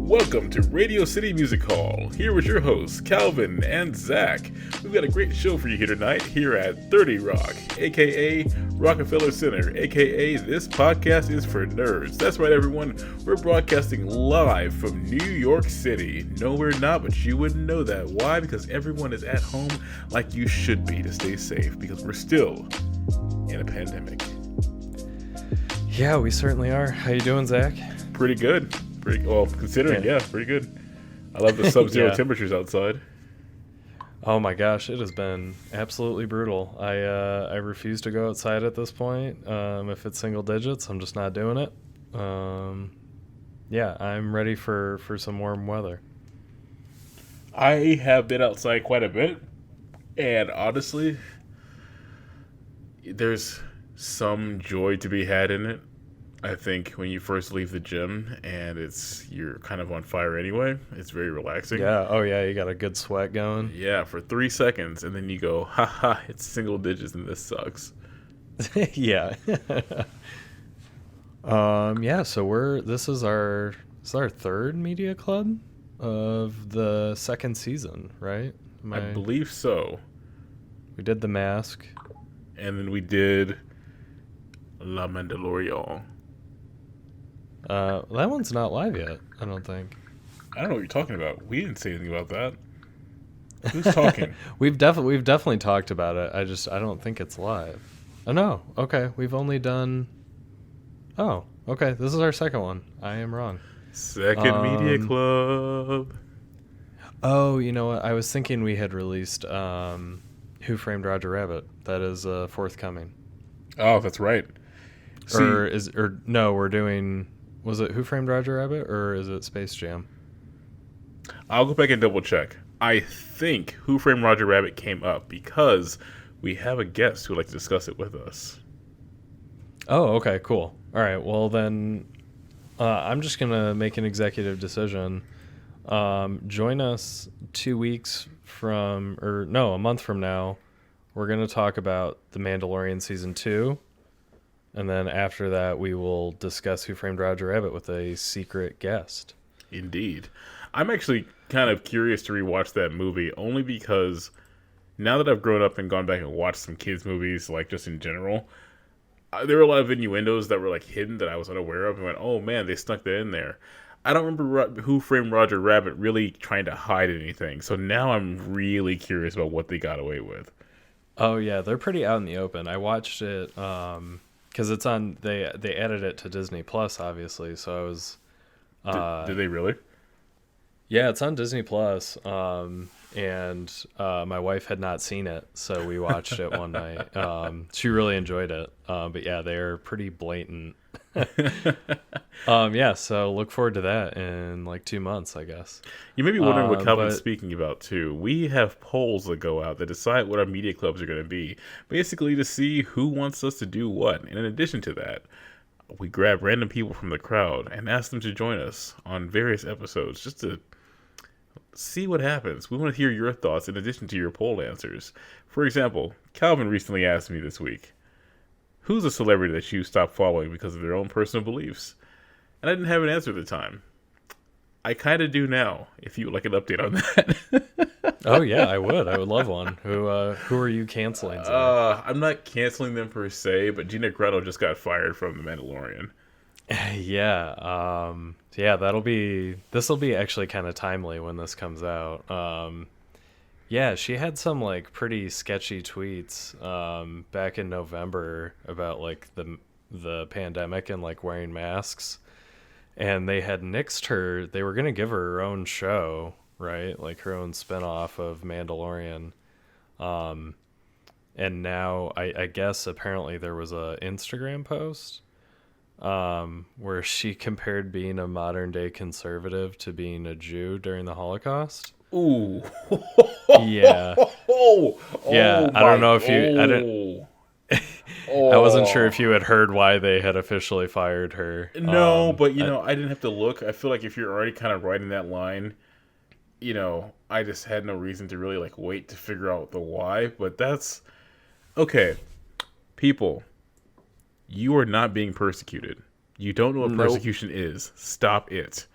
Welcome to Radio City Music Hall. Here with your hosts, Calvin and Zach. We've got a great show for you here tonight here at 30 Rock, aka Rockefeller Center, aka This Podcast is for Nerds. That's right, everyone. We're broadcasting live from New York City. No, we're not, but you wouldn't know that. Why? Because everyone is at home like you should be to stay safe, because we're still in a pandemic. Yeah, we certainly are. How you doing, Zach? Pretty good. Pretty well, considering, yeah, pretty good. I love the sub-zero temperatures outside. Oh my gosh, it has been absolutely brutal. I refuse to go outside at this point. If it's single digits, I'm just not doing it. Yeah, I'm ready for some warm weather. I have been outside quite a bit, and honestly, there's some joy to be had in it. I think when you first leave the gym and you're kind of on fire anyway, it's very relaxing. Yeah, oh yeah, you got a good sweat going. Yeah, for 3 seconds, and then you go, haha, it's single digits and this sucks. Yeah. Yeah, so this is our third media club of the second season, right? I believe so. We did The Mask. And then we did La Mandalorian. That one's not live yet, I don't think. I don't know what you're talking about. We didn't say anything about that. Who's talking? We've definitely talked about it. I don't think it's live. Oh no. Okay, we've only done. Oh, okay. This is our second one. I am wrong. Second media club. Oh, you know what? I was thinking we had released Who Framed Roger Rabbit. That is forthcoming. Oh, that's right. We're doing. Was it Who Framed Roger Rabbit or is it Space Jam? I'll go back and double check. I think Who Framed Roger Rabbit came up because we have a guest who would like to discuss it with us. Oh, okay, cool. All right, well then, I'm just gonna make an executive decision. Join us 2 weeks a month from now. We're gonna talk about The Mandalorian Season 2. And then after that, we will discuss Who Framed Roger Rabbit with a secret guest. Indeed. I'm actually kind of curious to rewatch that movie, only because now that I've grown up and gone back and watched some kids' movies, like just in general, there were a lot of innuendos that were like hidden that I was unaware of and went, oh man, they snuck that in there. I don't remember Who Framed Roger Rabbit really trying to hide anything. So now I'm really curious about what they got away with. Oh yeah, they're pretty out in the open. I watched it, because it's on. They added it to Disney Plus, obviously. So I was. Did they really? Yeah, it's on Disney Plus, and my wife had not seen it, so we watched it one night. She really enjoyed it, but yeah, they're pretty blatant. Yeah, so look forward to that in like 2 months, I guess. You may be wondering what Calvin's speaking about too. We have polls that go out that decide what our media clubs are going to be, basically to see who wants us to do what. And in addition to that, we grab random people from the crowd and ask them to join us on various episodes just to see what happens. We want to hear your thoughts in addition to your poll answers. For example, Calvin recently asked me this week, who's a celebrity that you stopped following because of their own personal beliefs? And I didn't have an answer at the time. I kind of do now, if you would like an update on that. Oh, yeah, I would. I would love one. Who are you canceling? I'm not canceling them per se, but Gina Carano just got fired from The Mandalorian. Yeah. This will be actually kind of timely when this comes out. Yeah, she had some like pretty sketchy tweets back in November about like the pandemic and like wearing masks, and they had nixed her. They were gonna give her own show, right? Like her own spinoff of Mandalorian. And now I guess apparently there was a Instagram post where she compared being a modern day conservative to being a Jew during the Holocaust. Ooh. Yeah. Yeah. I don't know if I wasn't sure if you had heard why they had officially fired her. No, but I didn't have to look. I feel like if you're already kind of writing that line, I just had no reason to really like wait to figure out the why. But that's okay. People, you are not being persecuted. You don't know what persecution is. Stop it.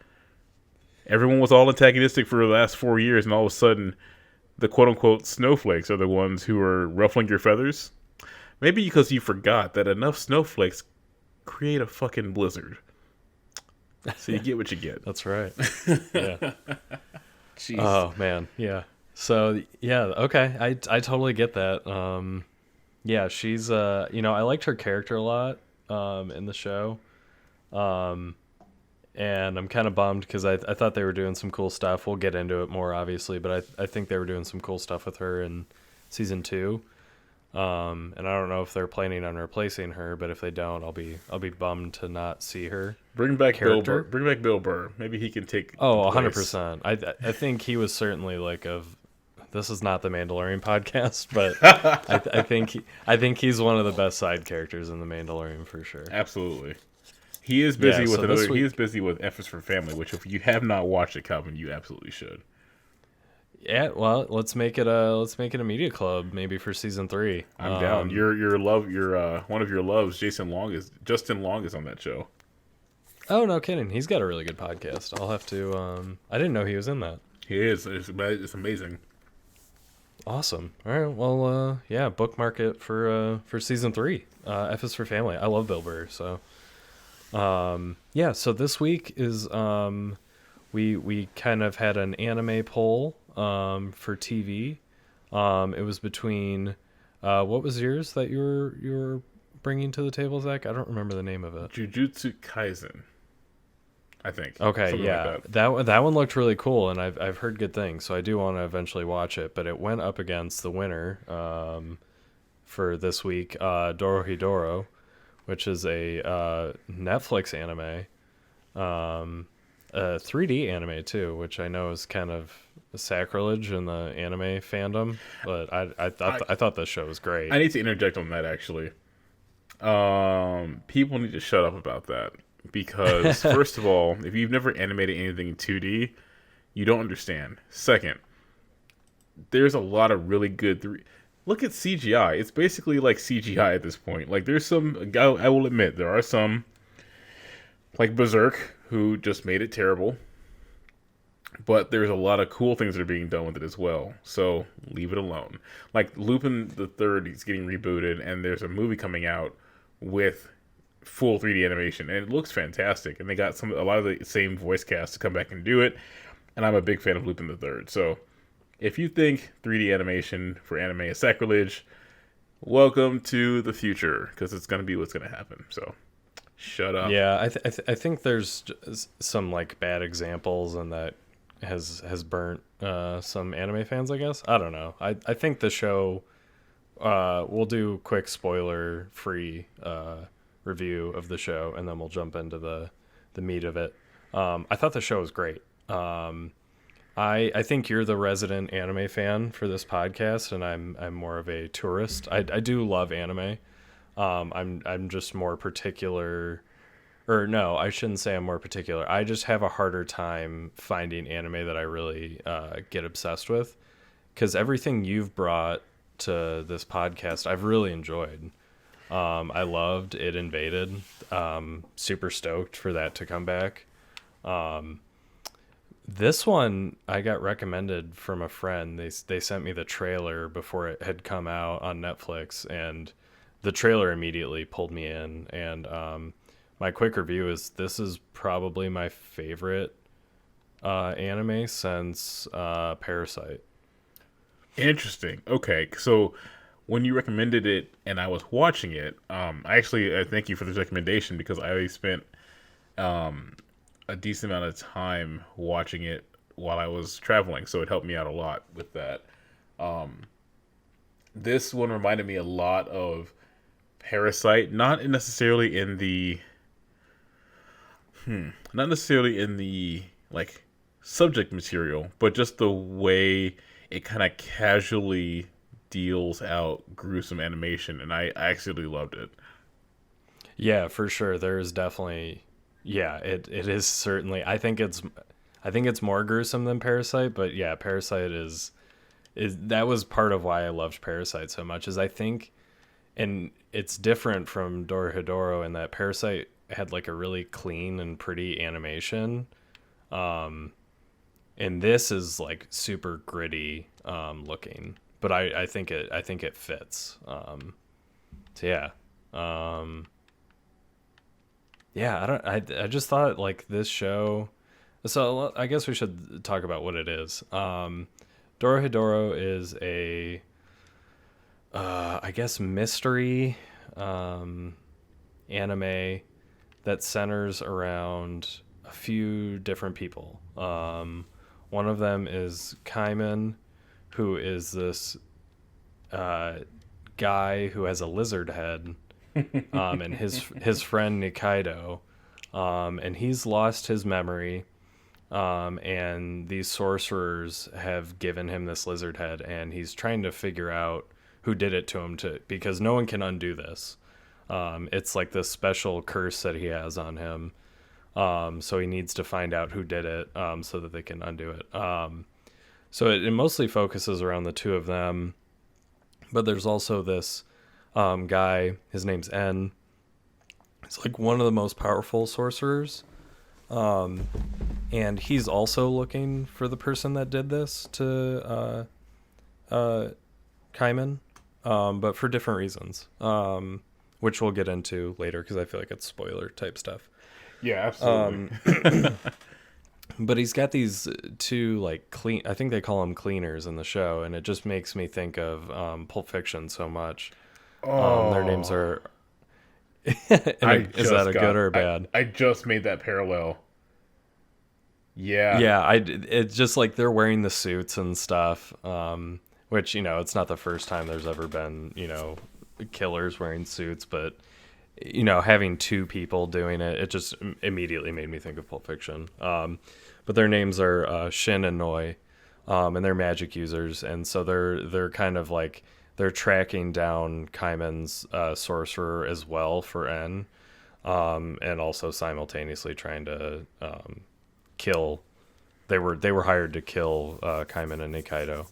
Everyone was all antagonistic for the last 4 years, and all of a sudden, the quote-unquote snowflakes are the ones who are ruffling your feathers. Maybe because you forgot that enough snowflakes create a fucking blizzard. So you get what you get. That's right. Yeah. Jeez. Oh man, yeah. So yeah, okay. I totally get that. Yeah, she's I liked her character a lot in the show. And I'm kind of bummed because I thought they were doing some cool stuff. We'll get into it more obviously, but I think they were doing some cool stuff with her in season 2. And I don't know if they're planning on replacing her, but if they don't, I'll be bummed to not see her. Bring back character. Bill Burr. Bring back Bill Burr. Maybe he can take. Oh, 100%. I think he was certainly like this is not the Mandalorian podcast, but I think he's one of the best side characters in the Mandalorian for sure. Absolutely. He is busy with another. Week, he is busy with F is for Family, which if you have not watched it, Calvin, you absolutely should. Yeah, well, let's make it a media club maybe for season 3. I'm down. Your one of your loves, Justin Long is on that show. Oh, no kidding. He's got a really good podcast. I'll have to I didn't know he was in that. He is. It's amazing. Awesome. All right. Well, yeah, bookmark it for season 3. F is for Family. I love Bill Burr, so yeah, so this week is we kind of had an anime poll for TV. It was between what was yours that you were bringing to the table, Zach? I don't remember the name of it. Jujutsu Kaisen, I think. Okay, something yeah, like that. that one looked really cool, and I've heard good things, so I do want to eventually watch it. But it went up against the winner for this week, Dorohedoro, which is a Netflix anime, a 3D anime too, which I know is kind of sacrilege in the anime fandom, but I thought this show was great. I need to interject on that actually. People need to shut up about that because first of all, if you've never animated anything in 2D, you don't understand. Second, there's a lot of really good Look at CGI. It's basically like CGI at this point. Like there's some, I will admit, there are some, like Berserk, who just made it terrible. But there's a lot of cool things that are being done with it as well. So leave it alone. Like Lupin the Third is getting rebooted, and there's a movie coming out with full 3D animation, and it looks fantastic. And they got a lot of the same voice cast to come back and do it. And I'm a big fan of Lupin the Third. So if you think 3D animation for anime is sacrilege, welcome to the future, because it's going to be what's going to happen. So shut up. Yeah, I think there's some like bad examples, and that has burnt some anime fans, I guess. I don't know. I think the show, we'll do quick spoiler free review of the show, and then we'll jump into the meat of it. I thought the show was great. I think you're the resident anime fan for this podcast, and I'm more of a tourist. I do love anime. I'm just more particular, or no, I shouldn't say I'm more particular. I just have a harder time finding anime that I really get obsessed with, because everything you've brought to this podcast I've really enjoyed. I loved It Invaded. Super stoked for that to come back. This one I got recommended from a friend. They sent me the trailer before it had come out on Netflix, and the trailer immediately pulled me in. And my quick review is this is probably my favorite anime since Parasite. Interesting. Okay, so when you recommended it and I was watching it, I thank you for this recommendation, because I already spent a decent amount of time watching it while I was traveling, so it helped me out a lot with that. This one reminded me a lot of Parasite, not necessarily in the like subject material, but just the way it kind of casually deals out gruesome animation, and I actually loved it. Yeah, for sure. There is definitely, yeah, it is certainly. I think it's more gruesome than Parasite, but yeah, Parasite is that was part of why I loved Parasite so much. Is I think, and it's different from Dorohedoro in that Parasite had like a really clean and pretty animation, and this is like super gritty looking, but I think it fits. So yeah. Yeah, I just thought like this show. So I guess we should talk about what it is. Dorohedoro is a I guess mystery anime that centers around a few different people. One of them is Kaiman, who is this guy who has a lizard head, and his friend Nikaido, and he's lost his memory, and these sorcerers have given him this lizard head, and he's trying to figure out who did it to him, because no one can undo this. It's like this special curse that he has on him. So he needs to find out who did it, so that they can undo it. So it mostly focuses around the two of them, but there's also this guy. His name's N. He's like one of the most powerful sorcerers, and he's also looking for the person that did this to Kaiman, but for different reasons, which we'll get into later because I feel like it's spoiler type stuff. Yeah, absolutely. But he's got these two like clean. I think they call them cleaners in the show, and it just makes me think of Pulp Fiction so much. Their names are. Is that a good or a bad? I just made that parallel. Yeah. Yeah, it's just like they're wearing the suits and stuff, which, it's not the first time there's ever been, killers wearing suits, but, having two people doing it, it just immediately made me think of Pulp Fiction. But their names are Shin and Noi, and they're magic users, and so they're kind of like, they're tracking down Kaiman's sorcerer as well for N, and also simultaneously trying to kill. They were hired to kill Kaiman and Nikaido.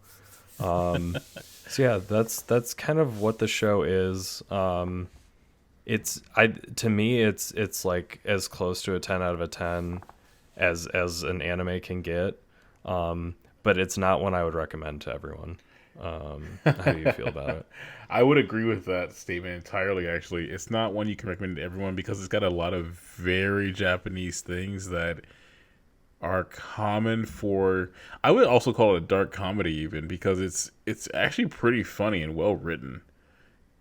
So yeah, that's kind of what the show is. To me it's like as close to a 10 out of a 10 as an anime can get. But it's not one I would recommend to everyone. How do you feel about it? I would agree with that statement entirely, actually. It's not one you can recommend to everyone because it's got a lot of very Japanese things that are common for... I would also call it a dark comedy even, because it's actually pretty funny and well written.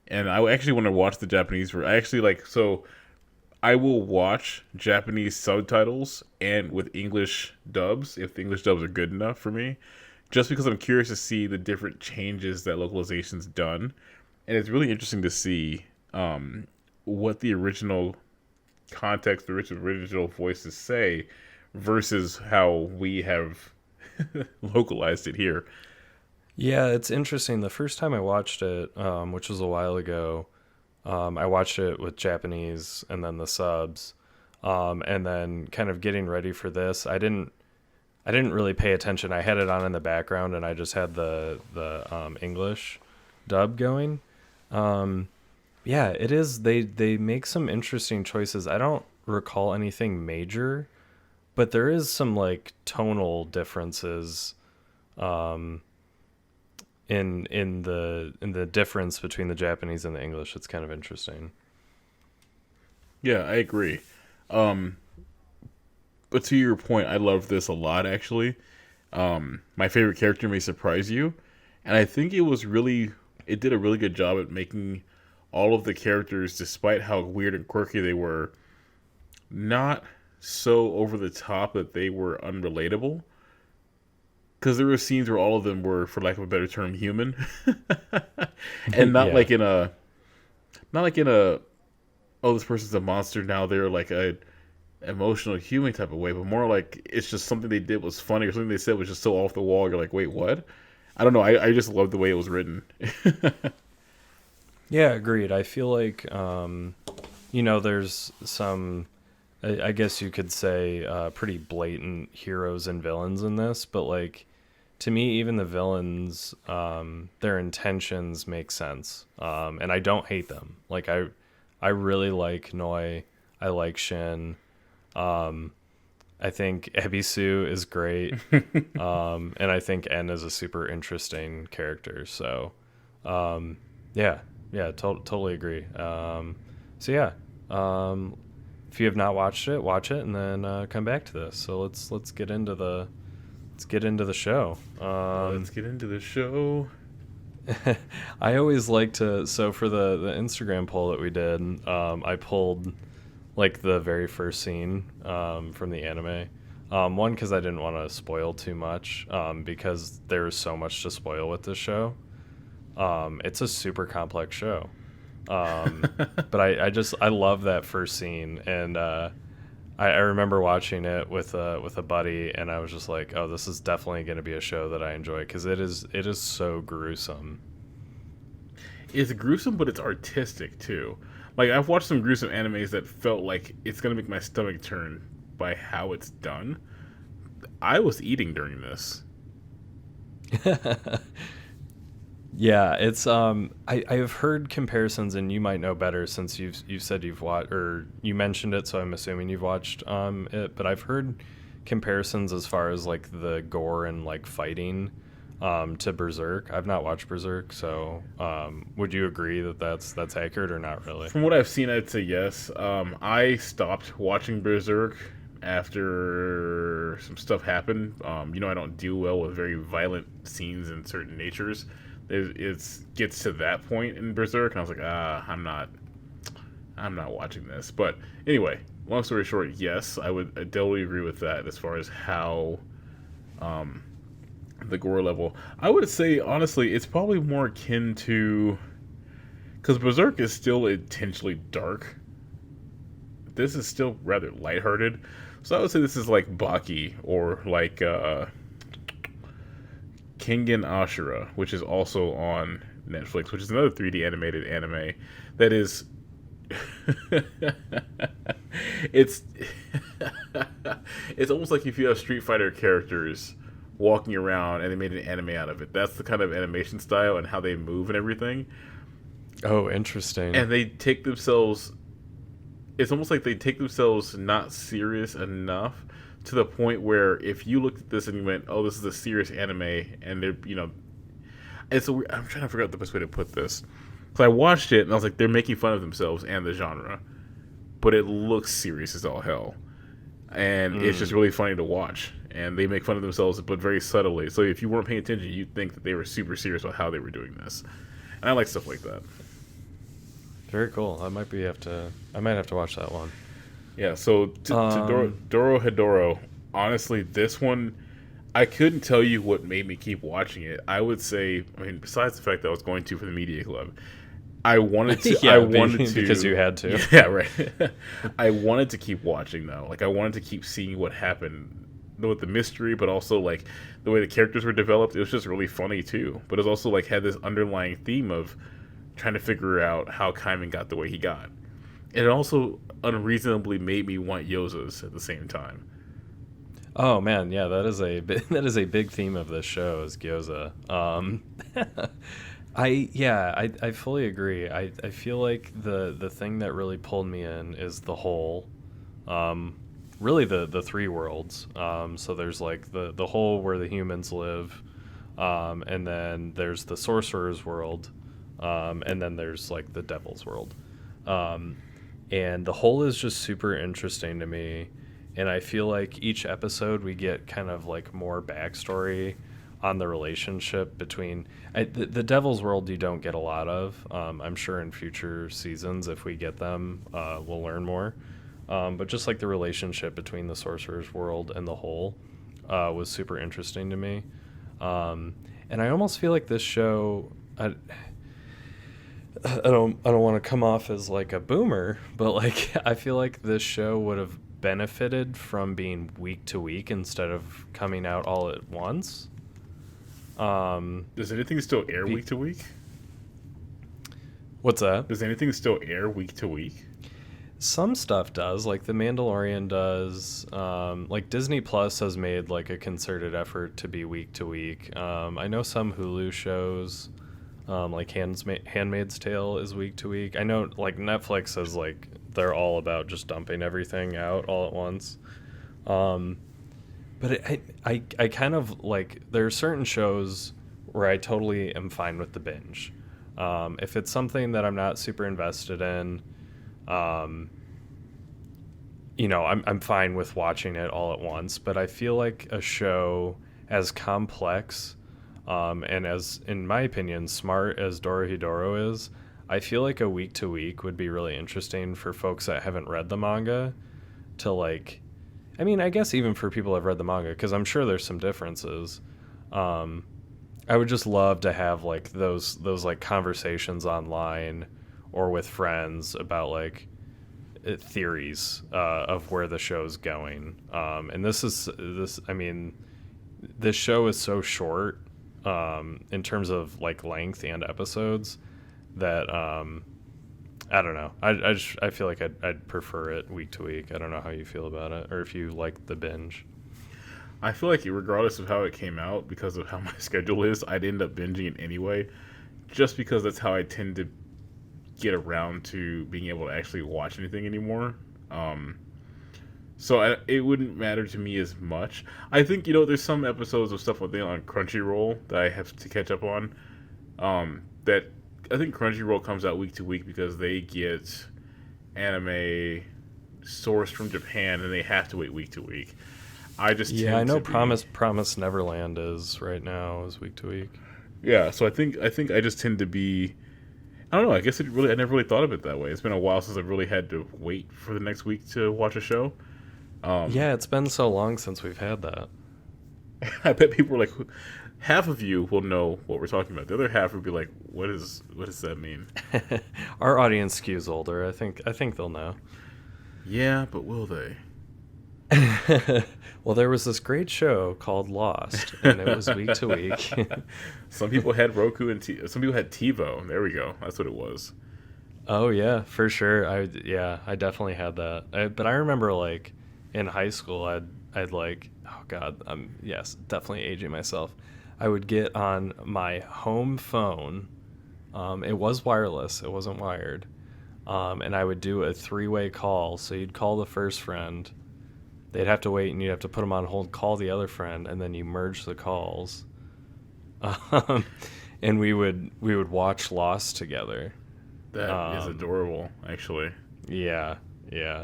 And I actually want to watch the Japanese version. I actually so I will watch Japanese subtitles and with English dubs, if the English dubs are good enough for me, just because I'm curious to see the different changes that localization's done. And it's really interesting to see what the original context, the original voices say versus how we have localized it here. Yeah, it's interesting. The first time I watched it, which was a while ago, I watched it with Japanese and then the subs, and then kind of getting ready for this. I didn't really pay attention. I had it on in the background, and I just had the English dub going. Yeah, it is. They make some interesting choices. I don't recall anything major, but there is some like tonal differences in the difference between the Japanese and the English. It's kind of interesting. Yeah, I agree. But to your point, I love this a lot, actually. My favorite character may surprise you. And I think it did a really good job at making all of the characters, despite how weird and quirky they were, not so over the top that they were unrelatable. Because there were scenes where all of them were, for lack of a better term, human. And not like in a, oh, this person's a monster, now they're like a emotional human type of way, but more like it's just something they did was funny, or something they said was just so off the wall, you're like, wait, what? I don't know, I just love the way it was written. Yeah, agreed. I feel like there's some, I guess you could say, pretty blatant heroes and villains in this, but like to me, even the villains, their intentions make sense, and I don't hate them. Like I really like Noi, I like Shin. I think Ebisu is great. And I think N is a super interesting character. So, um, yeah, totally agree. So yeah, if you have not watched it, watch it and then come back to this. So let's get into the show. Let's get into the show. I always like to. So for the Instagram poll that we did, I pulled like the very first scene from the anime. One, because I didn't want to spoil too much, because there's so much to spoil with this show. It's a super complex show. But I love that first scene, and I remember watching it with a buddy, and I was just like, oh, this is definitely going to be a show that I enjoy because it is so gruesome. It's gruesome, but it's artistic too. Like, I've watched some gruesome animes that felt like it's gonna make my stomach turn by how it's done. I was eating during this. Yeah, it's I've heard comparisons, and you might know better since you've said you've watched, or you mentioned it, so I'm assuming you've watched it. But I've heard comparisons as far as like the gore and like fighting to Berserk. I've not watched Berserk, so would you agree that that's accurate or not really? From what I've seen, I'd say yes. I stopped watching Berserk after some stuff happened. I don't do well with very violent scenes in certain natures. It gets to that point in Berserk, and I was like, I'm not watching this. But anyway, long story short, yes, I totally agree with that as far as how the gore level. I would say, honestly, it's probably more akin to... Because Berserk is still intentionally dark. This is still rather lighthearted. So I would say this is like Baki, or like Kengan Ashura, which is also on Netflix, which is another 3D animated anime that is... it's it's almost like if you have Street Fighter characters walking around and they made an anime out of it. That's the kind of animation style and how they move and everything. Oh, interesting. And they take themselves... It's almost like they take themselves not serious enough to the point where if you looked at this and you went, oh, this is a serious anime, and they're, I'm trying to figure out the best way to put this. So I watched it and I was like, they're making fun of themselves and the genre, but it looks serious as all hell. And it's just really funny to watch. And they make fun of themselves, but very subtly. So if you weren't paying attention, you'd think that they were super serious about how they were doing this. And I like stuff like that. Very cool. I might have to watch that one. Yeah, so to Dorohedoro, honestly, this one, I couldn't tell you what made me keep watching it. I would say, besides the fact that I was going to for the media club, I wanted to. Yeah, I wanted to because you had to. Yeah, right. I wanted to keep watching though. Like, I wanted to keep seeing what happened with the mystery, but also like the way the characters were developed. It was just really funny too. But it was also like had this underlying theme of trying to figure out how Kaiman got the way he got. And it also unreasonably made me want Yozas at the same time. Oh man, yeah, that is a big theme of this show is gyoza. I fully agree. I feel like the thing that really pulled me in is the whole, really the three worlds. So there's like the whole where the humans live, and then there's the sorcerer's world, and then there's like the devil's world. And the whole is just super interesting to me. And I feel like each episode we get kind of like more backstory on the relationship between the Devil's World. You don't get a lot of. I'm sure in future seasons, if we get them, we'll learn more. But just like the relationship between the Sorcerer's World and the Whole was super interesting to me. And I almost feel like this show... I don't want to come off as like a boomer, but like I feel like this show would have benefited from being week to week instead of coming out all at once. Does anything still air week to week? What's that? Does anything still air week to week? Some stuff does, like The Mandalorian does. Like Disney Plus has made like a concerted effort to be week to week. I know some Hulu shows, like Handmaid's Tale is week to week. I know like Netflix is like they're all about just dumping everything out all at once. But I kind of like, there are certain shows where I totally am fine with the binge. If it's something that I'm not super invested in, I'm fine with watching it all at once. But I feel like a show as complex, and as, in my opinion, smart as Dorohedoro is, I feel like a week to week would be really interesting for folks that haven't read the manga to like. I mean, I guess even for people that have read the manga, because I'm sure there's some differences. I would just love to have like those like conversations online or with friends about like theories of where the show's going. And this. I mean, this show is so short in terms of like length and episodes that I don't know. I feel like I'd prefer it week to week. I don't know how you feel about it, or if you like the binge. I feel like regardless of how it came out, because of how my schedule is, I'd end up binging it anyway, just because that's how I tend to get around to being able to actually watch anything anymore. So it wouldn't matter to me as much. I think, there's some episodes of stuff on Crunchyroll that I have to catch up on. That I think Crunchyroll comes out week to week because they get anime sourced from Japan and they have to wait week to week. I know Promise Neverland is right now is week to week. Yeah, so I think I just tend to be. I don't know. I guess I never really thought of it that way. It's been a while since I've really had to wait for the next week to watch a show. Yeah, it's been so long since we've had that. I bet people are like, half of you will know what we're talking about. The other half will be like, what does that mean? Our audience skews older. I think they'll know. Yeah, but will they? Well, there was this great show called Lost, and it was week to week. Some people had Roku and some people had TiVo. There we go. That's what it was. Oh yeah, for sure. I definitely had that. But I remember like in high school, I'd like, oh god, yes, definitely aging myself. I would get on my home phone. It was wireless. It wasn't wired. And I would do a 3-way call. So you'd call the first friend. They'd have to wait, and you'd have to put them on hold, call the other friend, and then you merge the calls. And we would watch Lost together. That is adorable, actually. Yeah.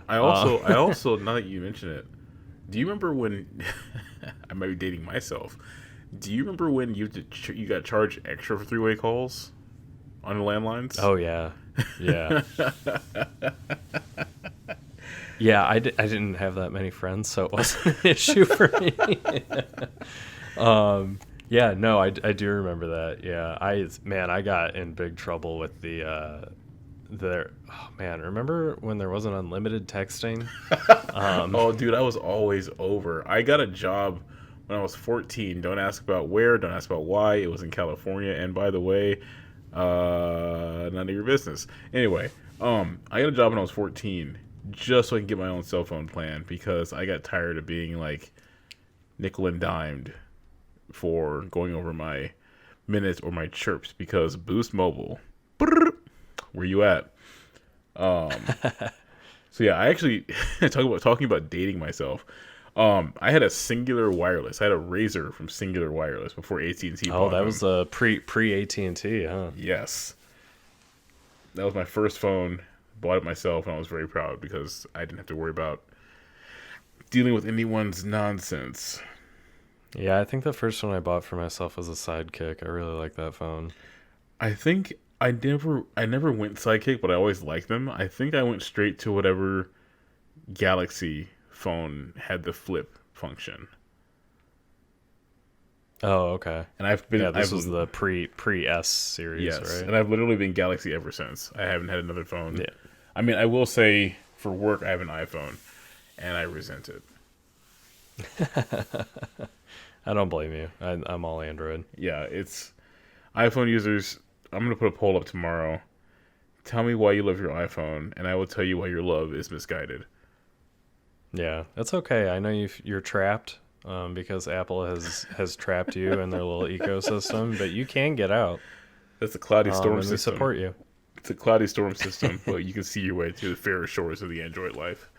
I also now that you mention it, do you remember when I might be dating myself? Do you remember when you got charged extra for 3-way calls on the landlines? Oh yeah. Yeah, I didn't have that many friends, so it wasn't an issue for me. Yeah, no, I do remember that. Yeah, I got in big trouble with remember when there wasn't unlimited texting? Oh, dude, I was always over. I got a job when I was 14. Don't ask about where, don't ask about why. It was in California, and by the way, none of your business. Anyway, I got a job when I was 14. Just so I can get my own cell phone plan because I got tired of being like nickel and dimed for going over my minutes or my chirps because Boost Mobile, where you at? So yeah, I actually talking about dating myself. I had a Singular Wireless. I had a Razor from Singular Wireless before AT&T. Oh, that was a pre AT&T, huh? Yes, that was my first phone. Bought it myself, and I was very proud because I didn't have to worry about dealing with anyone's nonsense. Yeah, I think the first one I bought for myself was a Sidekick. I really like that phone. I think I never went Sidekick, but I always liked them. I think I went straight to whatever Galaxy phone had the flip function. Oh, okay. And this was the pre S series, yes, right? And I've literally been Galaxy ever since. I haven't had another phone. Yeah. I mean, I will say for work I have an iPhone, and I resent it. I don't blame you. I'm all Android. Yeah, it's iPhone users. I'm gonna put a poll up tomorrow. Tell me why you love your iPhone, and I will tell you why your love is misguided. Yeah, that's okay. I know you're trapped. Because Apple has trapped you in their little ecosystem, but you can get out. That's a cloudy storm system. We support you. It's a cloudy storm system, but you can see your way to the fairer shores of the Android life.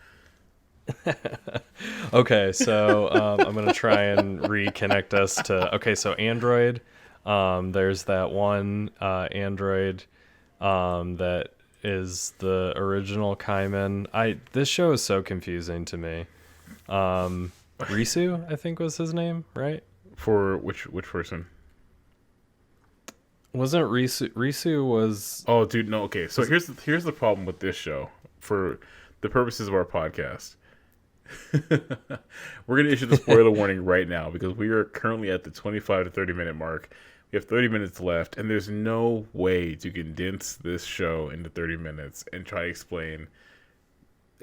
Okay, so I'm gonna try and reconnect us to. Okay, so Android. There's that one Android that is the original Kaiman. This show is so confusing to me. Risu, I think was his name, right? For which person? Wasn't Risu? Risu was. Oh, dude, no. Okay, so here's the problem with this show for the purposes of our podcast. We're gonna issue the spoiler warning right now because we are currently at the 25 to 30 minute mark. We have 30 minutes left, and there's no way to condense this show into 30 minutes and try to explain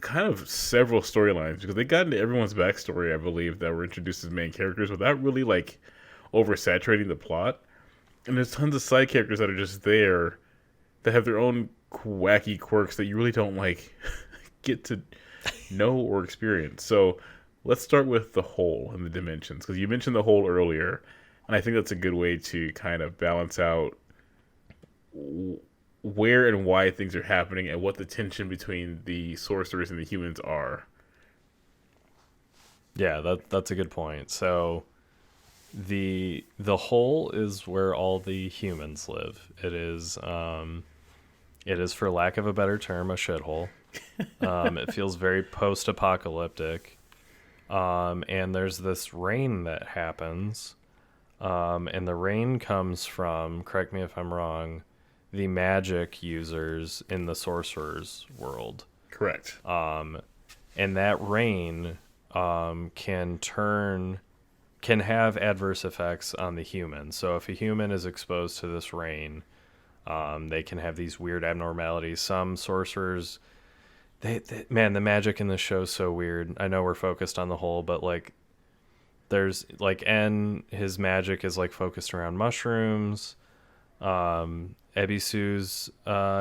kind of several storylines because they got into everyone's backstory, I believe, that were introduced as main characters without really like oversaturating the plot. And there's tons of side characters that are just there that have their own wacky quirks that you really don't like get to know or experience. So let's start with the whole and the dimensions because you mentioned the whole earlier, and I think that's a good way to kind of balance out where and why things are happening and what the tension between the sorcerers and the humans are. Yeah, that's a good point. So the hole is where all the humans live. It is, for lack of a better term, a shithole. It feels very post-apocalyptic. And there's this rain that happens. And the rain comes from, correct me if I'm wrong, the magic users in the sorcerer's world. Correct. And that rain can have adverse effects on the human. So if a human is exposed to this rain, they can have these weird abnormalities. Some sorcerers, man, the magic in this show is so weird. I know we're focused on the whole, but like, there's like his magic is like focused around mushrooms. Ebisu's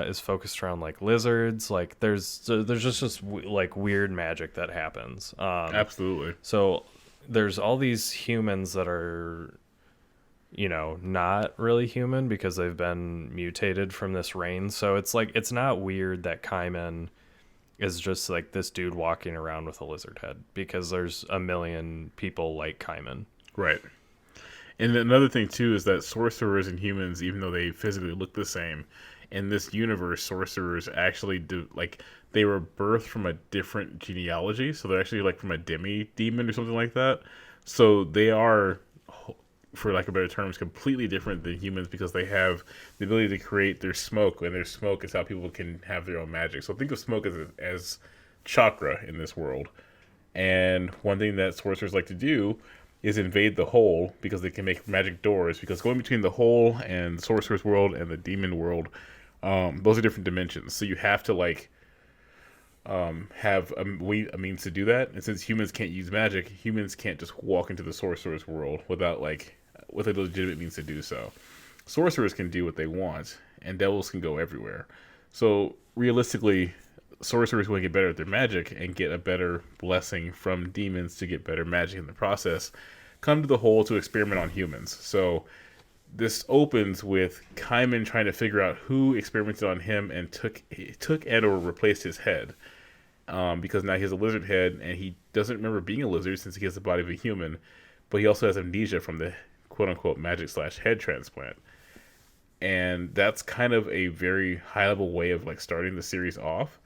is focused around like lizards. Like there's just like weird magic that happens. Absolutely. So there's all these humans that are, not really human because they've been mutated from this rain. So it's like, it's not weird that Kaiman is just like this dude walking around with a lizard head because there's a million people like Kaiman. Right. And another thing too is that sorcerers and humans, even though they physically look the same, in this universe, sorcerers actually do they were birthed from a different genealogy, so they're actually like from a demi-demon or something like that. So they are, for lack of better terms, completely different than humans because they have the ability to create their smoke, and their smoke is how people can have their own magic. So think of smoke as chakra in this world. And one thing that sorcerers like to do is invade the whole because they can make magic doors, because going between the whole and the sorcerer's world and the demon world, those are different dimensions. So you have to have a means to do that. And since humans can't use magic, humans can't just walk into the sorcerer's world with a legitimate means to do so. Sorcerers can do what they want, and devils can go everywhere. So realistically, sorcerers want to get better at their magic and get a better blessing from demons to get better magic in the process, come to the whole to experiment on humans. So this opens with Kaiman trying to figure out who experimented on him and took and or replaced his head, because now he has a lizard head and he doesn't remember being a lizard since he has the body of a human, but he also has amnesia from the quote-unquote magic/head transplant. And that's kind of a very high-level way of starting the series off,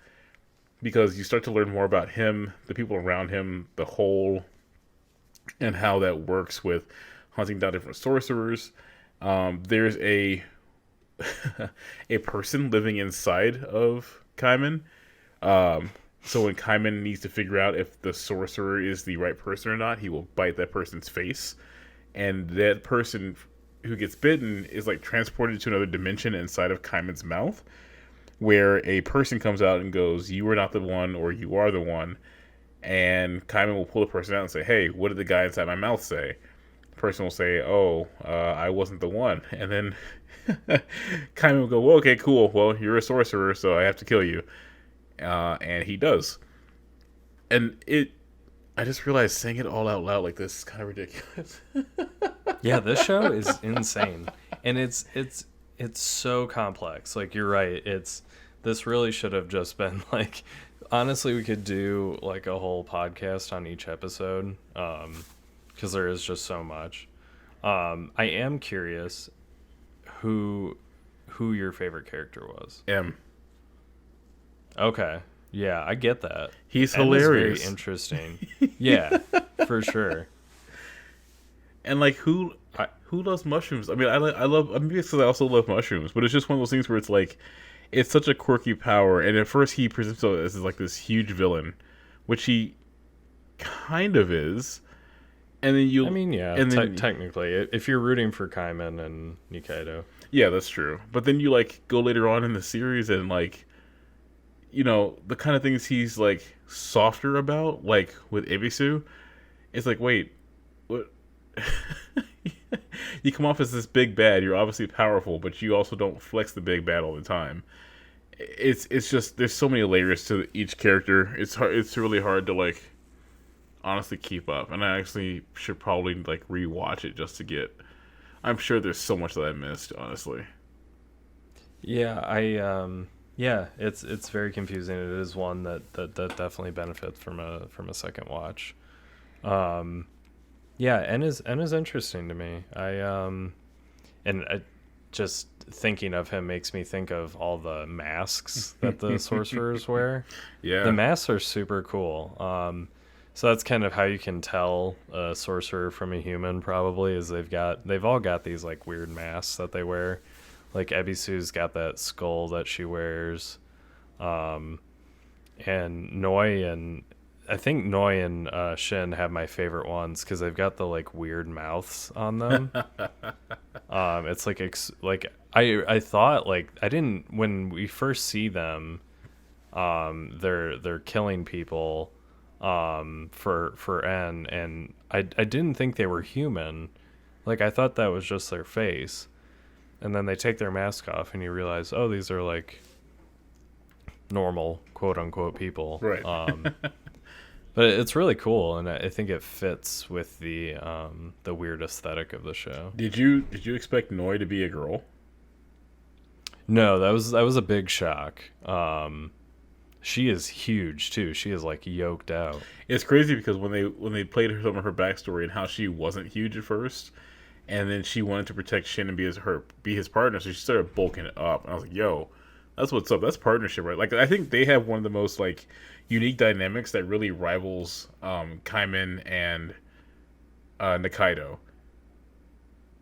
because you start to learn more about him, the people around him, the whole, and how that works with hunting down different sorcerers. There's a a person living inside of Kaiman. So when Kaiman needs to figure out if the sorcerer is the right person or not, he will bite that person's face. And that person who gets bitten is transported to another dimension inside of Kaiman's mouth, where a person comes out and goes, "You are not the one," or "You are the one." And Kaiman will pull the person out and say, "Hey, what did the guy inside my mouth say?" The person will say, "Oh, I wasn't the one." And then Kaiman will go, "Well, okay, cool. Well, you're a sorcerer, so I have to kill you." And he does. And I just realized saying it all out loud like this is kind of ridiculous. Yeah, this show is insane. And it's so complex. You're right. This really should have just been honestly, we could do like a whole podcast on each episode, because there is just so much. I am curious who your favorite character was. M. Okay, yeah, I get that. He's M is hilarious. very interesting. Yeah, for sure. And like who loves mushrooms? I mean, I love. I mean, because I also love mushrooms, but it's just one of those things where it's like, it's such a quirky power. And at first, he presents himself as like this huge villain, which he kind of is. And then I mean, yeah, and then technically, if you're rooting for Kaiman and Nikaido. yeah, that's true. But then you like go later on in the series and like, the kind of things he's like softer about, like with Ebisu, it's like, wait, what? You come off as this big bad. You're obviously powerful, but you also don't flex the big bad all the time. It's just there's so many layers to each character. It's hard. It's really hard to like honestly keep up. And I actually should probably like rewatch it just to get. I'm sure there's so much that I missed. Honestly. Yeah, yeah, it's very confusing. It is one that definitely benefits from a second watch. Yeah, N is interesting to me. Just thinking of him makes me think of all the masks that the sorcerers wear. Yeah. The masks are super cool. So that's kind of how you can tell a sorcerer from a human, probably, is they've all got these like weird masks that they wear. Like Ebisu's got that skull that she wears. And I think Noi and Shin have my favorite ones because they've got the like weird mouths on them. It's like I thought, like, I didn't, when we first see them, they're killing people for N, and I didn't think they were human. Like, I thought that was just their face, and then they take their mask off and you realize, oh, these are like normal quote unquote people, Right. but it's really cool, and I think it fits with the weird aesthetic of the show. Did you expect Noi to be a girl? No, that was a big shock. She is huge too. She is like yoked out. It's crazy because when they played some of her backstory and how she wasn't huge at first, and then she wanted to protect Shin and be his partner, so she started bulking it up. And I was like, yo, that's what's up. That's partnership, right? Like, I think they have one of the most like unique dynamics that really rivals Kaiman and Nikaido.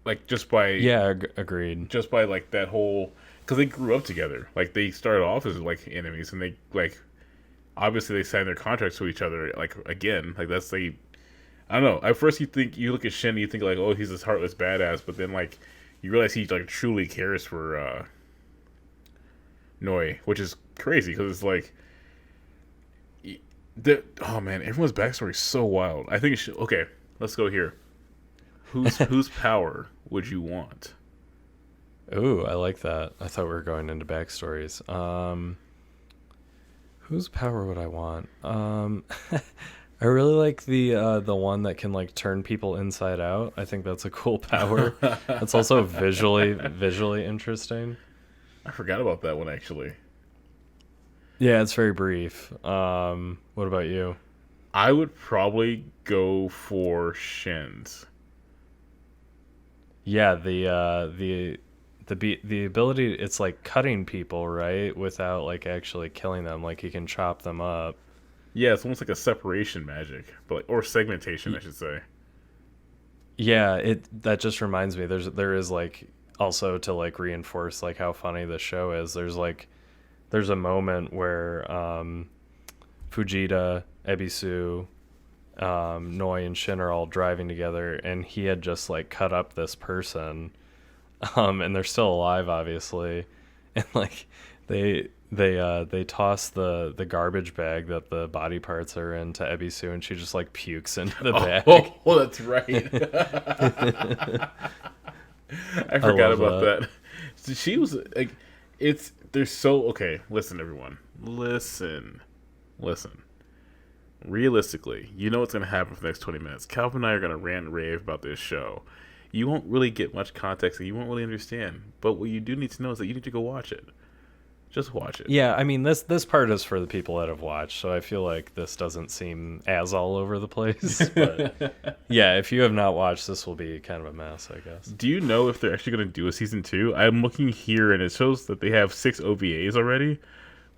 Like, just by agreed. Just by like that whole, because they grew up together. Like, they started off as like enemies, and they like obviously they signed their contracts to each other. Like, again, like that's I don't know. At first, you look at Shin, you think like, oh, he's this heartless badass, but then like you realize he like truly cares for Noi, which is crazy because it's like, oh man, everyone's backstory is so wild. I think okay, let's go here. Whose power would you want? Ooh, I like that. I thought we were going into backstories. Whose power would I want? I really like the one that can like turn people inside out. I think that's a cool power. It's also visually interesting. I forgot about that one actually. Yeah, it's very brief. What about you? I would probably go for Shin's. Yeah, the ability, it's like cutting people, right? Without like actually killing them. Like, you can chop them up. Yeah, it's almost like a separation magic, but or segmentation, I should say. Yeah, that just reminds me. There is like, also to like reinforce like how funny the show is. There's a moment where Fujita, Ebisu, Noi and Shin are all driving together, and he had just like cut up this person, and they're still alive, obviously, and like they toss the garbage bag that the body parts are in to Ebisu, and she just like pukes into the bag. Oh, that's right. I forgot about that. So she was like, they're so okay. Listen, everyone, listen. Realistically, you know what's going to happen for the next 20 minutes. Calvin and I are going to rant and rave about this show. You won't really get much context and you won't really understand. But what you do need to know is that you need to go watch it. Just watch it. Yeah, I mean this part is for the people that have watched, so I feel like this doesn't seem as all over the place. But yeah, if you have not watched, this will be kind of a mess, I guess. Do you know if they're actually going to do a season 2? I'm looking here, and it shows that they have 6 OVAs already,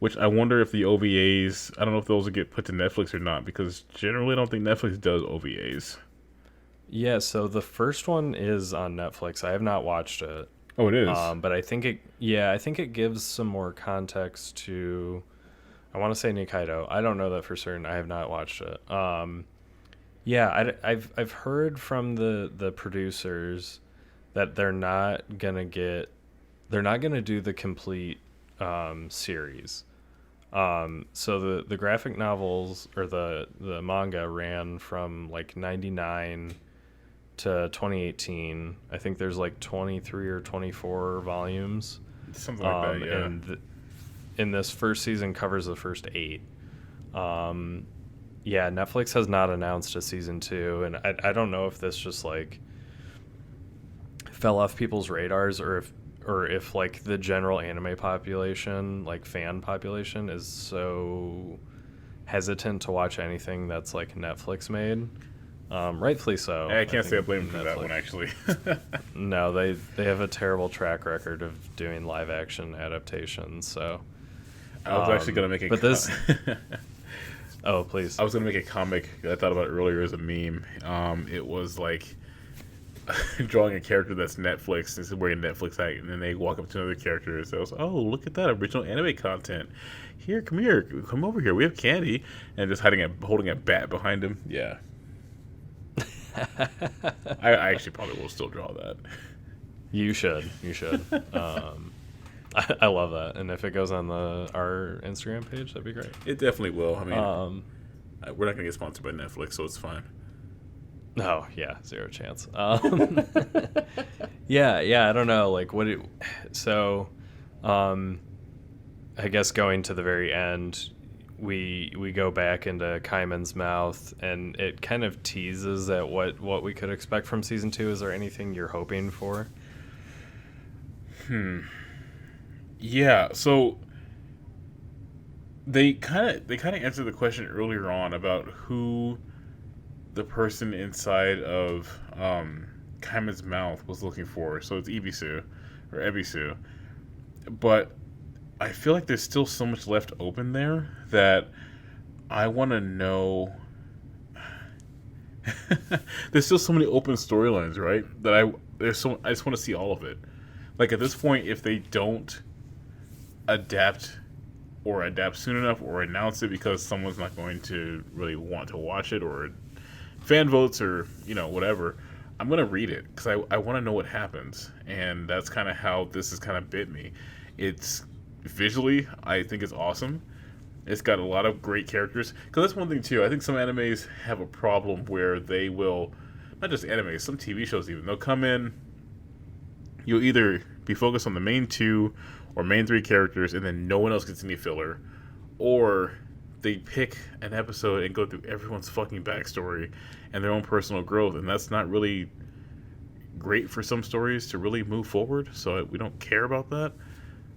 which I wonder if the OVAs, I don't know if those will get put to Netflix or not, because generally I don't think Netflix does OVAs. Yeah, so the first one is on Netflix. I have not watched it. Oh, it is? But I think it gives some more context to, I want to say Nikaido. I don't know that for certain. I have not watched it. Yeah, I've heard from the producers that they're not gonna do the complete series. So the graphic novels or the manga ran from like 99 to 2018. I think there's like 23 or 24 volumes. Something like that, yeah. And this first season covers the first 8. Yeah, Netflix has not announced a season 2, and I don't know if this just like fell off people's radars, or if like the general anime population, like fan population, is so hesitant to watch anything that's like Netflix made. Rightfully so. I can't say I blame them for that one, actually. No, they have a terrible track record of doing live action adaptations. So I was actually going to make but this. Oh, please. I was going to make a comic that I thought about earlier as a meme. It was like drawing a character that's Netflix. This is wearing a Netflix hat, and then they walk up to another character and says, "Oh, look at that original anime content. Here, come over here. We have candy," and just holding a bat behind him. Yeah. I actually probably will still draw that. You should. I love that, and if it goes on our Instagram page, that'd be great. It definitely will. I mean, we're not gonna get sponsored by Netflix, so it's fine. Oh yeah, 0 chance. Yeah. I don't know. Like I guess going to the very end, we go back into Kaiman's mouth, and it kind of teases at what we could expect from season 2. Is there anything you're hoping for? Yeah, so they kind of answered the question earlier on about who the person inside of Kaiman's mouth was looking for. So it's Ebisu. But I feel like there's still so much left open there that I want to know. There's still so many open storylines, right? That I just want to see all of it. Like at this point, if they don't adapt soon enough, or announce it because someone's not going to really want to watch it, or fan votes, or whatever, I'm gonna read it because I want to know what happens. And that's kind of how this has kind of bit me. It's visually, I think it's awesome. It's got a lot of great characters, because that's one thing too. I think some animes have a problem where they will, not just animes, some TV shows even, they'll come in, you'll either be focused on the main 2 or main 3 characters, and then no one else gets any filler, or they pick an episode and go through everyone's fucking backstory and their own personal growth, and that's not really great for some stories to really move forward, so we don't care about that.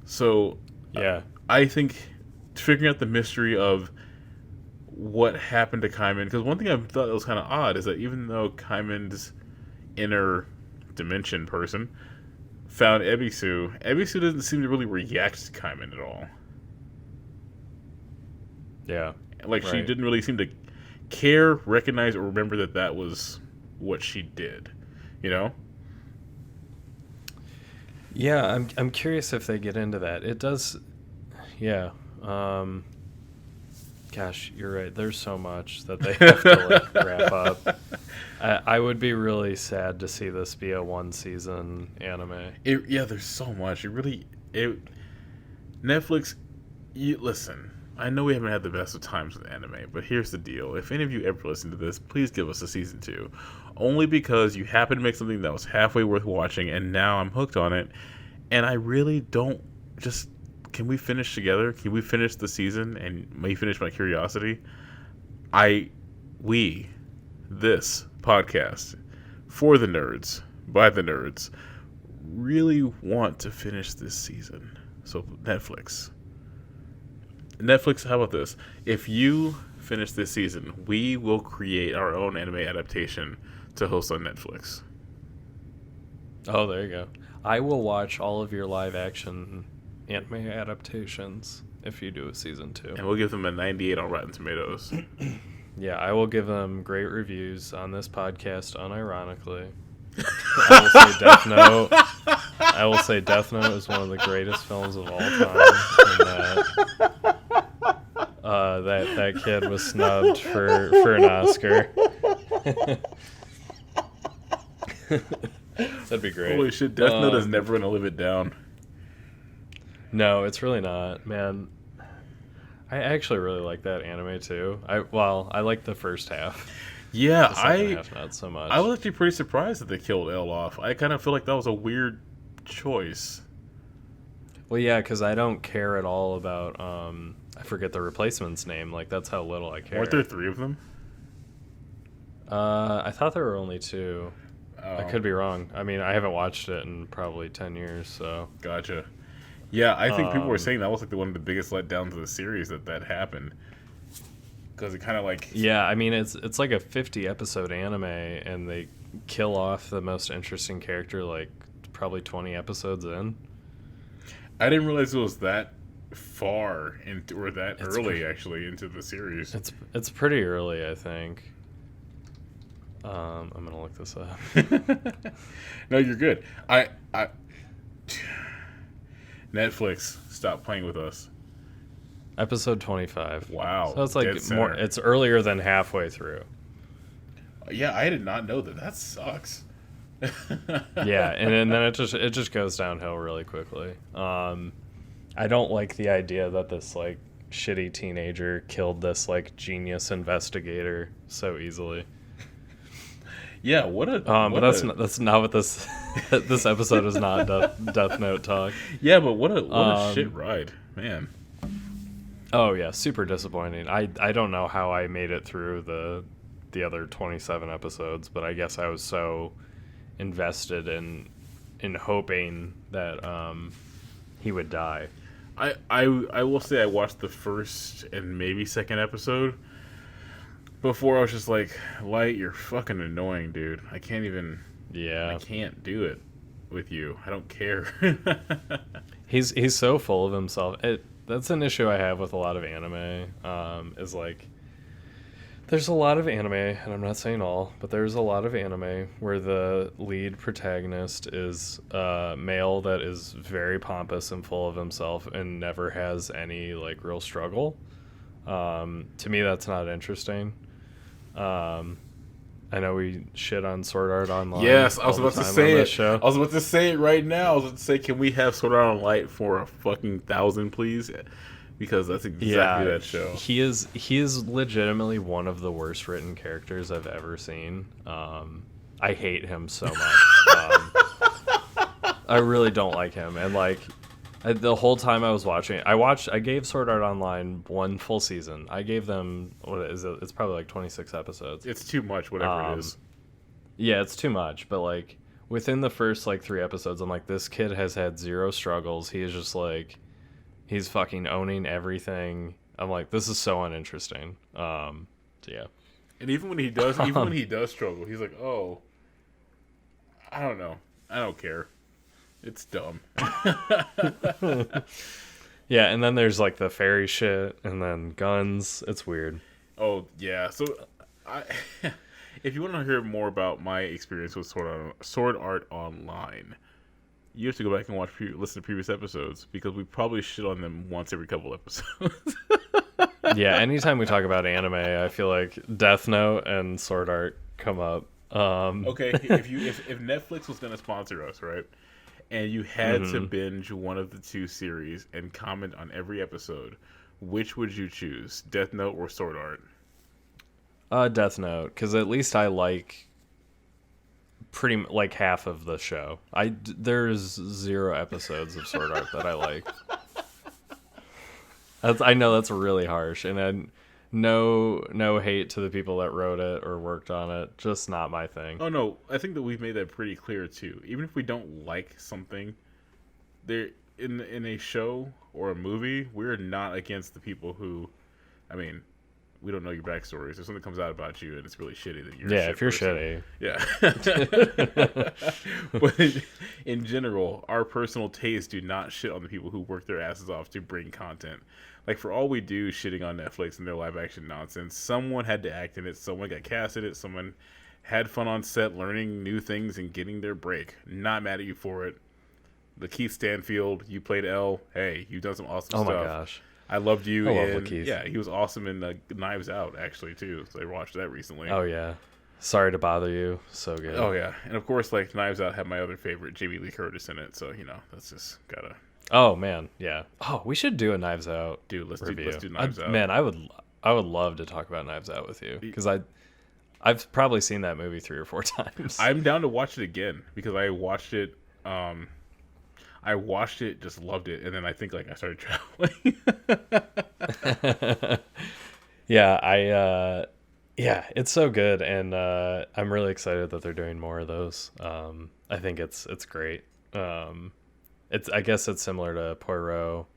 So yeah, I think figuring out the mystery of what happened to Kaiman, because one thing I thought was kind of odd is that even though Kaiman's inner dimension person found Ebisu doesn't seem to really react to Kaiman at all. Yeah. Like, right. She didn't really seem to care, recognize, or remember that was what she did. Yeah, I'm curious if they get into that. It does, yeah. Gosh, you're right. There's so much that they have to wrap up. I would be really sad to see this be a 1-season anime. There's so much. Netflix. Listen, I know we haven't had the best of times with anime, but here's the deal. If any of you ever listen to this, please give us a season 2. Only because you happen to make something that was halfway worth watching, and now I'm hooked on it. And I really don't just... Can we finish together? Can we finish the season and may finish my curiosity? This podcast, for the nerds, by the nerds, really want to finish this season. So Netflix, Netflix, how about this? If you finish this season, we will create our own anime adaptation to host on Netflix. Oh, there you go. I will watch all of your live action anime adaptations if you do a season 2. And we'll give them a 98 on Rotten Tomatoes. Yeah, I will give them great reviews on this podcast, unironically. I will say Death Note. I will say Death Note is one of the greatest films of all time. And that kid was snubbed for an Oscar. That'd be great. Holy shit, Death Note is never going to live it down. No, it's really not, man. I actually really like that anime too. I like the first half. Yeah, the second half not so much. I was actually pretty surprised that they killed L off. I kind of feel like that was a weird choice. Well, yeah, because I don't care at all about I forget the replacement's name. Like, that's how little I care. Weren't there 3 of them? I thought there were only 2. Oh. I could be wrong. I mean, I haven't watched it in probably 10 years, so. Gotcha. Yeah, I think people were saying that was like one of the biggest letdowns of the series that happened. Because it kind of like... Yeah, I mean, it's like a 50-episode anime, and they kill off the most interesting character like probably 20 episodes in. I didn't realize it was that far or that early actually into the series. It's pretty early, I think. I'm gonna look this up. No, you're good. Netflix, stop playing with us. Episode 25. Wow. So it's like more. It's earlier than halfway through. Yeah, I did not know that. That sucks. Yeah, and then it just goes downhill really quickly. I don't like the idea that this like shitty teenager killed this like genius investigator so easily. Yeah, but that's not what this this episode is not Death Note talk. Yeah, but what a shit ride, man. Oh yeah, super disappointing. I don't know how I made it through the other 27 episodes, but I guess I was so invested in hoping that he would die. I will say I watched the first and maybe second episode. Before I was just like, Light, you're fucking annoying, dude. I can't even... Yeah. I can't do it with you. I don't care. He's so full of himself. That's an issue I have with a lot of anime, is like... There's a lot of anime, and I'm not saying all, but there's a lot of anime where the lead protagonist is a male that is very pompous and full of himself and never has any, like, real struggle. To me, that's not interesting. I know we shit on Sword Art Online. Yes, I was about to say it. Show. I was about to say it right now. I was about to say, can we have Sword Art Online for a fucking 1,000, please? Because that's exactly that show. He is legitimately one of the worst written characters I've ever seen. I hate him so much. I really don't like him, and like. The whole time I was watching, I gave Sword Art Online 1 full season. I gave them, what is it? It's probably like 26 episodes. It's too much, whatever it is. Yeah, it's too much. But like within the first like 3 episodes, I'm like, this kid has had 0 struggles. He is just like, he's fucking owning everything. I'm like, this is so uninteresting. So yeah. And even when he does struggle, he's like, oh, I don't know. I don't care. It's dumb. Yeah, and then there's like the fairy shit, and then guns. It's weird. Oh yeah. So, if you want to hear more about my experience with Sword Art Online, you have to go back and listen to previous episodes because we probably shit on them once every couple episodes. Yeah, anytime we talk about anime, I feel like Death Note and Sword Art come up. Okay, if Netflix was going to sponsor us, right? And you had to binge one of the 2 series and comment on every episode, which would you choose, Death Note or Sword Art? Death Note, because at least I like pretty like half of the show. There's 0 episodes of Sword Art that I like. I know that's really harsh, and no hate to the people that wrote it or worked on it. Just not my thing. Oh no, I think that we've made that pretty clear too. Even if we don't like something, in a show or a movie, we're not against the people who, I mean, we don't know your backstory. So if something comes out about you and it's really shitty, then you're a shit if you're person. shitty. Yeah. But in general, our personal tastes do not shit on the people who work their asses off to bring content. Like, for all we do shitting on Netflix and their live action nonsense, someone had to act in it, someone got cast in it, someone had fun on set learning new things and getting their break. Not mad at you for it. The Keith Stanfield, you played L. Hey, you've done some awesome stuff. Oh my gosh. I loved you I love in, Lakeith. yeah, he was awesome in Knives Out, actually, too. So I watched that recently. Oh yeah. Sorry to bother you. So good. Oh, yeah. And of course, like, Knives Out had my other favorite, Jamie Lee Curtis, in it. So, you know, that's just gotta... Oh man, yeah. Oh, we should do a Knives Out Dude, let's review. do Knives Out. Man, I would love to talk about Knives Out with you because I've probably seen that movie 3 or 4 times. I'm down to watch it again because I watched it, just loved it, and then I think, like, I started traveling. Yeah, it's so good, and I'm really excited that they're doing more of those. I think it's great. I guess it's similar to Poirot,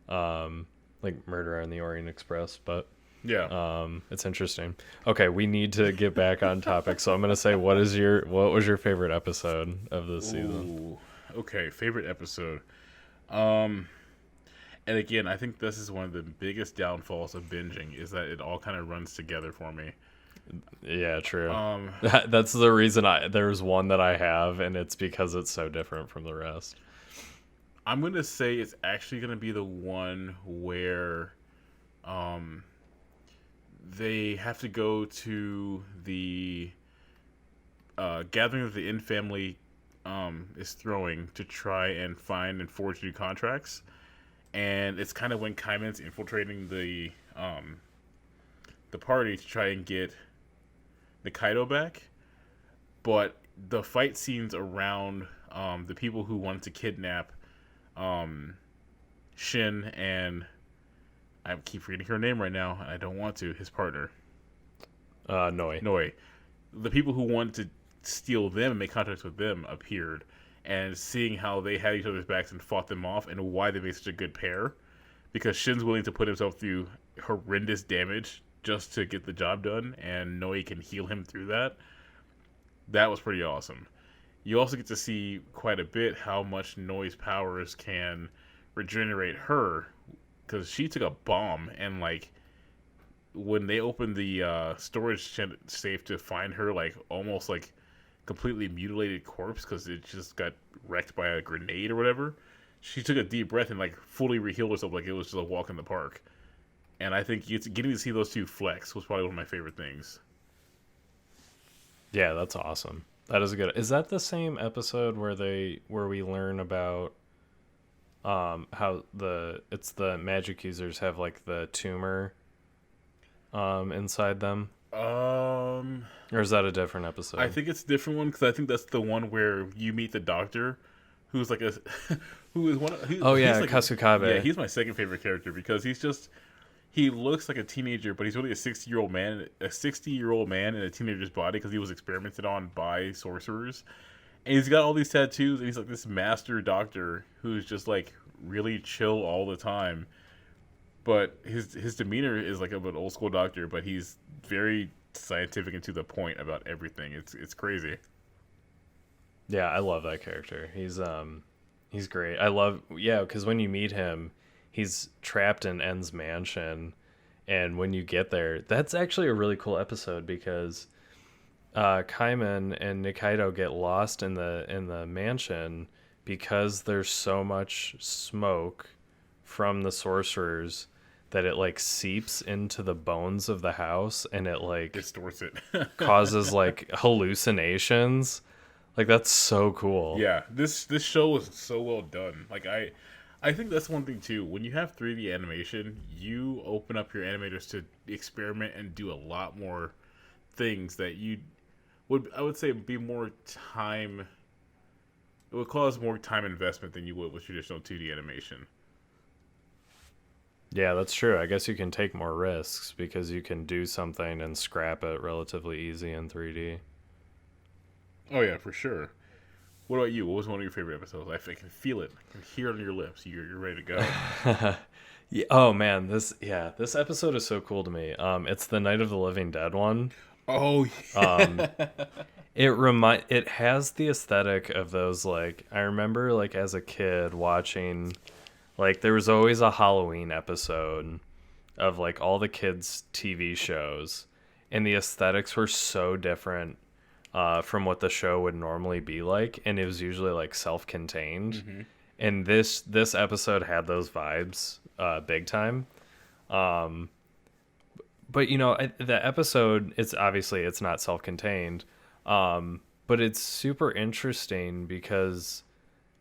like Murder on the Orient Express, but Yeah. it's interesting. Okay, we need to get back on topic, so I'm gonna say, what was your favorite episode of this season? Ooh, okay, favorite episode. And again, I think this is one of the biggest downfalls of binging is that it all kind of runs together for me. Yeah, true. That's the reason there's one that I have, and it's because it's so different from the rest. I'm gonna say it's actually gonna be the one where, they have to go to the gathering that the Inn family is throwing to try and find and forge new contracts, and it's kind of when Kaiman's infiltrating the party to try and get Nikaido back, but the fight scenes around the people who wanted to kidnap Shin and I keep reading her name right now, and I don't want to. His partner, Noi. The people who wanted to steal them and make contacts with them appeared, and seeing how they had each other's backs and fought them off, and why they made such a good pair, because Shin's willing to put himself through horrendous damage just to get the job done, and Noi can heal him through that. That was pretty awesome. You also get to see quite a bit how much Noi's powers can regenerate her, because she took a bomb, and like when they opened the storage safe to find her, like almost like completely mutilated corpse because it just got wrecked by a grenade or whatever, she took a deep breath and like fully rehealed herself like it was just a walk in the park. And I think getting to see those two flex was probably one of my favorite things. Yeah, that's awesome. That is good. Is that the same episode where we learn about how the magic users have like the tumor inside them? Or is that a different episode? I think it's a different one because I think that's the one where you meet the doctor, who's like who is one. He's like, Kasukabe. Yeah, he's my second favorite character because he looks like a teenager, but he's really a 60-year-old man in a teenager's body because he was experimented on by sorcerers. And he's got all these tattoos, and he's like this master doctor who's just like really chill all the time. But his demeanor is like of an old school doctor, but he's very scientific and to the point about everything. It's crazy. Yeah, I love that character. He's great. Because when you meet him, he's trapped in En's mansion, and when you get there, that's actually a really cool episode because Kaiman and Nikaido get lost in the mansion because there's so much smoke from the sorcerers that it like seeps into the bones of the house and it like Distorts it. causes like hallucinations. Like that's so cool. Yeah, this show was so well done. Like I think that's one thing too. When you have 3D animation, you open up your animators to experiment and do a lot more things that I would say be more time. It would cause more time investment than you would with traditional 2D animation. Yeah, that's true. I guess you can take more risks because you can do something and scrap it relatively easy in 3D. Oh yeah, for sure. What about you? What was one of your favorite episodes? I can feel it. I can hear it on your lips. You're ready to go. Yeah, oh man, this episode is so cool to me. It's the Night of the Living Dead one. Oh, Um, yeah. it has the aesthetic of those, like, I remember like as a kid watching, like, there was always a Halloween episode of like all the kids' TV shows, and the aesthetics were so different from what the show would normally be like, and it was usually like self-contained. Mm-hmm. And this episode had those vibes big time. Um, but the episode, it's not self-contained, but it's super interesting because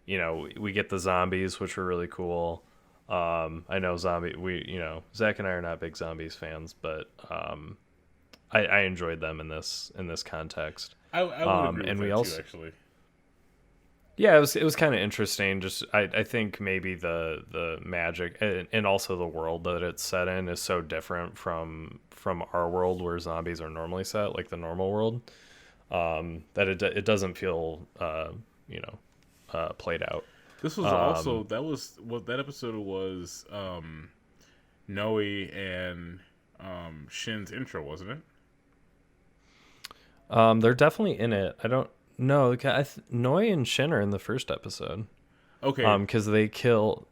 we get the zombies, which were really cool. I know Zach and I are not big zombies fans, but I enjoyed them in this context. I would agree And with we that also, too, actually. yeah, it was kind of interesting. Just I think maybe the magic and also the world that it's set in is so different from our world where zombies are normally set, like the normal world, that it doesn't feel played out. This was also that was what that episode was. Noe and Shin's intro, wasn't it? They're definitely in it. I don't know. Noi and Shin are in the first episode. Okay. Because they kill,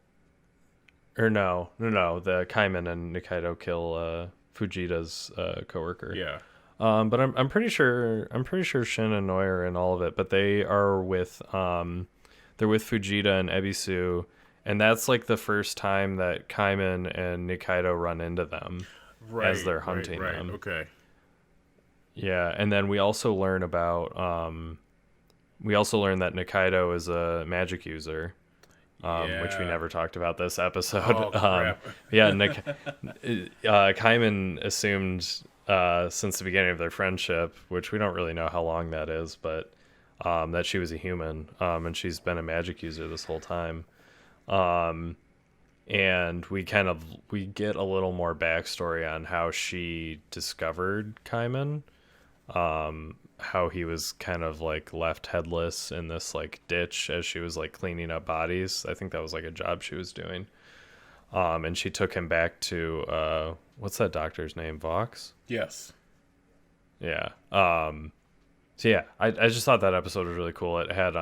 or no. The Kaiman and Nikaido kill Fujita's coworker. Yeah. But I'm pretty sure Shin and Noi are in all of it. But they are with they're with Fujita and Ebisu, and that's like the first time that Kaiman and Nikaido run into them as they're hunting them. Okay. Yeah, and then we also learn about that Nikaido is a magic user, which we never talked about this episode. Oh, crap. Yeah, Kaiman assumed since the beginning of their friendship, which we don't really know how long that is, but that she was a human, and she's been a magic user this whole time. And we get a little more backstory on how she discovered Kaiman. How he was kind of like left headless in this like ditch as she was like cleaning up bodies. I think that was like a job she was doing. And she took him back to what's that doctor's name? Vox? Yes. Yeah. So yeah, I just thought that episode was really cool. It had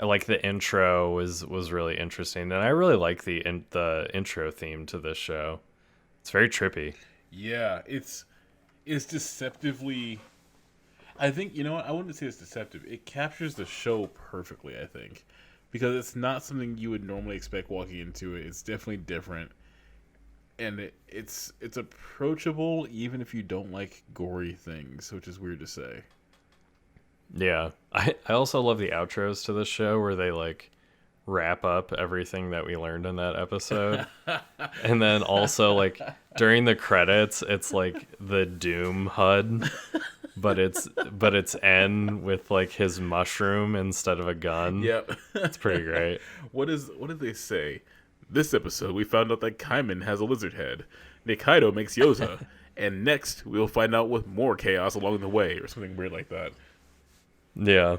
like the intro was really interesting, and I really like the intro theme to this show. It's very trippy. Yeah, it's deceptively. I think, you know what? I wouldn't say it's deceptive. It captures the show perfectly, I think, because it's not something you would normally expect walking into it. It's definitely different, and it's approachable even if you don't like gory things, which is weird to say. Yeah, I also love the outros to this show where they like wrap up everything that we learned in that episode. And then also like during the credits it's like the Doom HUD, but it's N with like his mushroom instead of a gun. Yep. It's pretty great. What did they say? This episode we found out that Kaiman has a lizard head. Nikaido makes Yoza. And next we'll find out with more chaos along the way, or something weird like that. Yeah.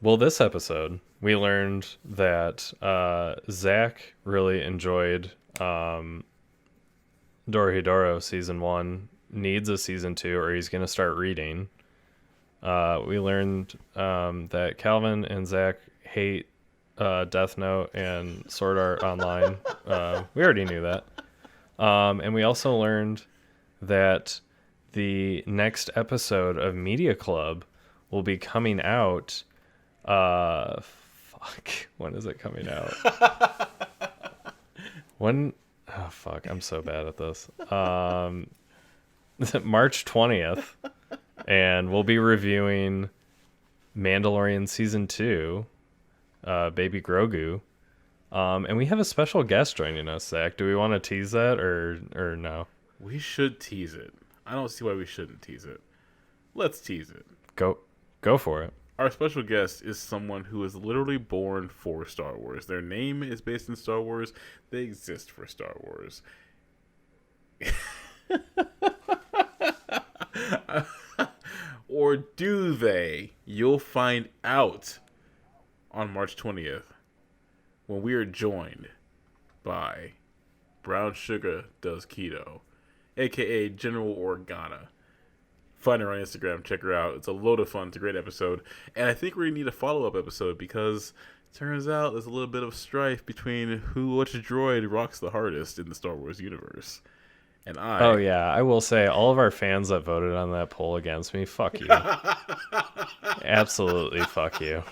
Well, this episode, we learned that Zach really enjoyed Dorohedoro Season 1, needs a Season 2, or he's going to start reading. We learned that Calvin and Zach hate Death Note and Sword Art Online. We already knew that. And we also learned that the next episode of Media Club will be coming out. When is it coming out? When? Oh fuck! I'm so bad at this. March 20th, and we'll be reviewing Mandalorian Season 2, Baby Grogu. And we have a special guest joining us, Zach. Do we want to tease that or no? We should tease it. I don't see why we shouldn't tease it. Let's tease it. Go for it. Our special guest is someone who is literally born for Star Wars. Their name is based in Star Wars. They exist for Star Wars. Or do they? You'll find out on March 20th when we are joined by Brown Sugar Does Keto, a.k.a. General Organa. Find her on Instagram. Check her out. It's a load of fun. It's a great episode. And I think we're going to need a follow-up episode because it turns out there's a little bit of strife between which droid rocks the hardest in the Star Wars universe. And Oh, yeah. I will say, all of our fans that voted on that poll against me, fuck you. Absolutely fuck you.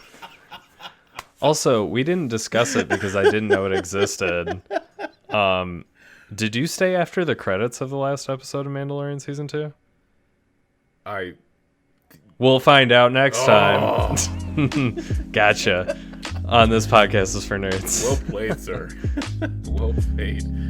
Also, we didn't discuss it because I didn't know it existed. Did you stay after the credits of the last episode of Mandalorian Season 2? We'll find out next time. Gotcha. On this podcast is for nerds. Well played, sir. Well played.